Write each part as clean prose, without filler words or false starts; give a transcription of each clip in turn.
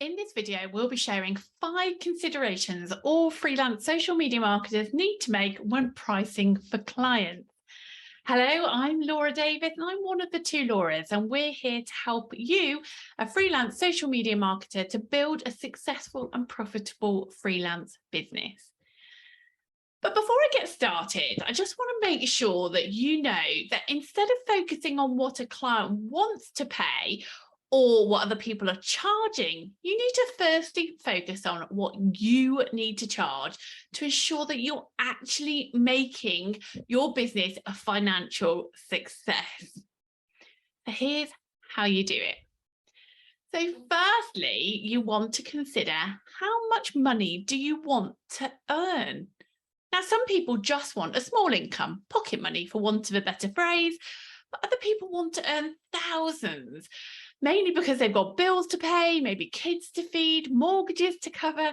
In this video, we'll be sharing 5 considerations all freelance social media marketers need to make when pricing for clients. Hello, I'm Laura Davis and I'm one of the two Lauras, and we're here to help you, a freelance social media marketer, to build a successful and profitable freelance business. But before I get started, I just want to make sure that you know that instead of focusing on what a client wants to pay or what other people are charging, you need to firstly focus on what you need to charge to ensure that you're actually making your business a financial success. So here's how you do it. So firstly, you want to consider how much money do you want to earn? Now, some people just want a small income, pocket money for want of a better phrase, but other people want to earn thousands, mainly because they've got bills to pay, maybe kids to feed, mortgages to cover.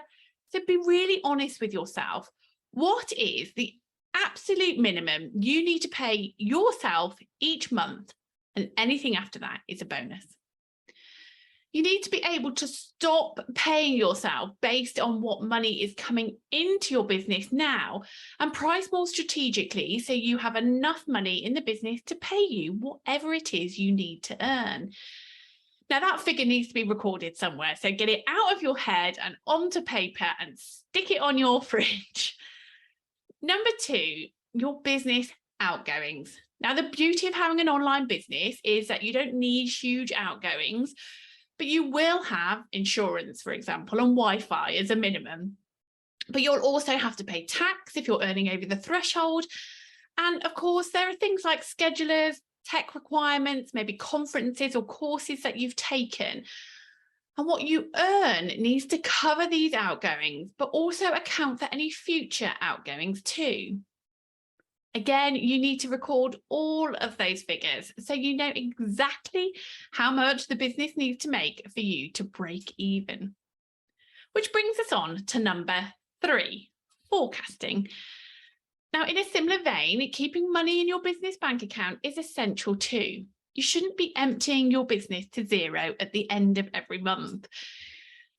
So be really honest with yourself. What is the absolute minimum you need to pay yourself each month? And anything after that is a bonus. You need to be able to stop paying yourself based on what money is coming into your business now and price more strategically so you have enough money in the business to pay you whatever it is you need to earn. Now, that figure needs to be recorded somewhere, so get it out of your head and onto paper and stick it on your fridge. Number 2, your business outgoings. Now, the beauty of having an online business is that you don't need huge outgoings, but you will have insurance, for example, and Wi-Fi as a minimum. But you'll also have to pay tax if you're earning over the threshold. And of course, there are things like schedulers, tech requirements, maybe conferences or courses that you've taken. And what you earn needs to cover these outgoings, but also account for any future outgoings too. Again, you need to record all of those figures so you know exactly how much the business needs to make for you to break even. Which brings us on to number 3, forecasting. Now, in a similar vein, keeping money in your business bank account is essential too. You shouldn't be emptying your business to zero at the end of every month.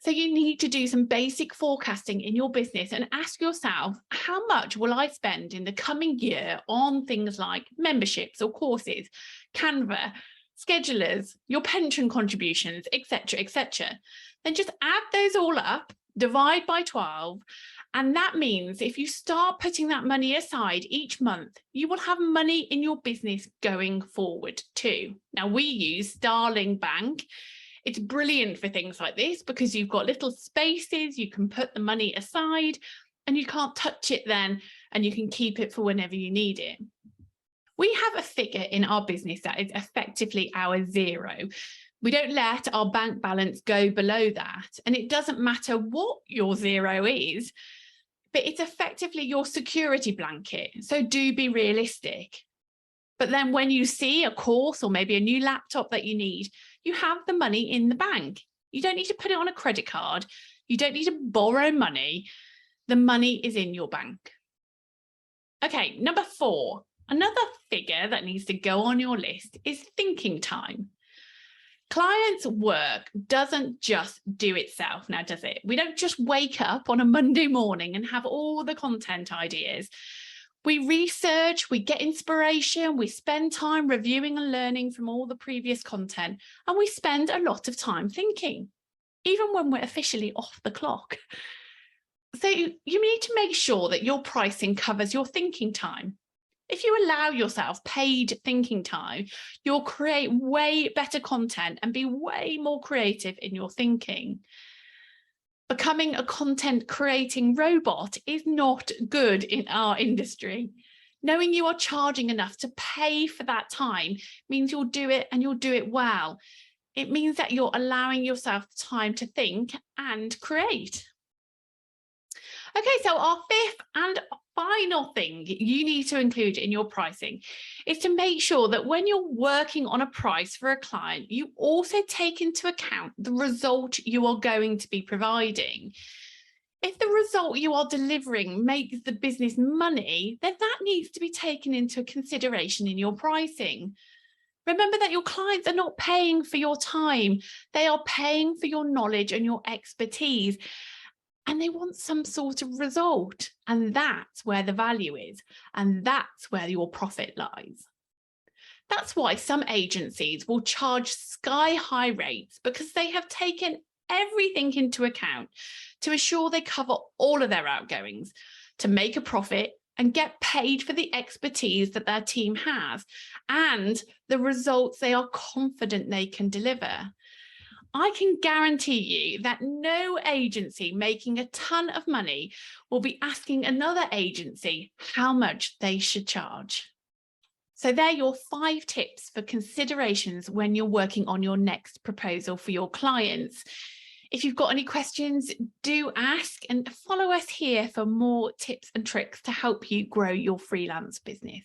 So you need to do some basic forecasting in your business and ask yourself, how much will I spend in the coming year on things like memberships or courses, Canva, schedulers, your pension contributions, etc., etc. Then just add those all up, divide by 12, and that means if you start putting that money aside each month, you will have money in your business going forward too. Now, we use Starling Bank. It's brilliant for things like this because you've got little spaces, you can put the money aside and you can't touch it then, and you can keep it for whenever you need it. We have a figure in our business that is effectively our zero. We don't let our bank balance go below that. And it doesn't matter what your zero is, but it's effectively your security blanket. So do be realistic. But then when you see a course or maybe a new laptop that you need, you have the money in the bank. You don't need to put it on a credit card. You don't need to borrow money. The money is in your bank. Okay, number 4, another figure that needs to go on your list is thinking time. Clients' work doesn't just do itself now, does it? We don't just wake up on a Monday morning and have all the content ideas. We research, we get inspiration, we spend time reviewing and learning from all the previous content, and we spend a lot of time thinking, even when we're officially off the clock. So you need to make sure that your pricing covers your thinking time. If you allow yourself paid thinking time, you'll create way better content and be way more creative in your thinking. Becoming a content creating robot is not good in our industry. Knowing you are charging enough to pay for that time means you'll do it and you'll do it well. It means that you're allowing yourself time to think and create. Okay, so our 5th and final thing you need to include in your pricing is to make sure that when you're working on a price for a client, you also take into account the result you are going to be providing. If the result you are delivering makes the business money, then that needs to be taken into consideration in your pricing. Remember that your clients are not paying for your time. They are paying for your knowledge and your expertise. And they want some sort of result. And that's where the value is. And that's where your profit lies. That's why some agencies will charge sky-high rates, because they have taken everything into account to ensure they cover all of their outgoings, to make a profit and get paid for the expertise that their team has and the results they are confident they can deliver. I can guarantee you that no agency making a ton of money will be asking another agency how much they should charge. So they're your 5 tips for considerations when you're working on your next proposal for your clients. If you've got any questions, do ask, and follow us here for more tips and tricks to help you grow your freelance business.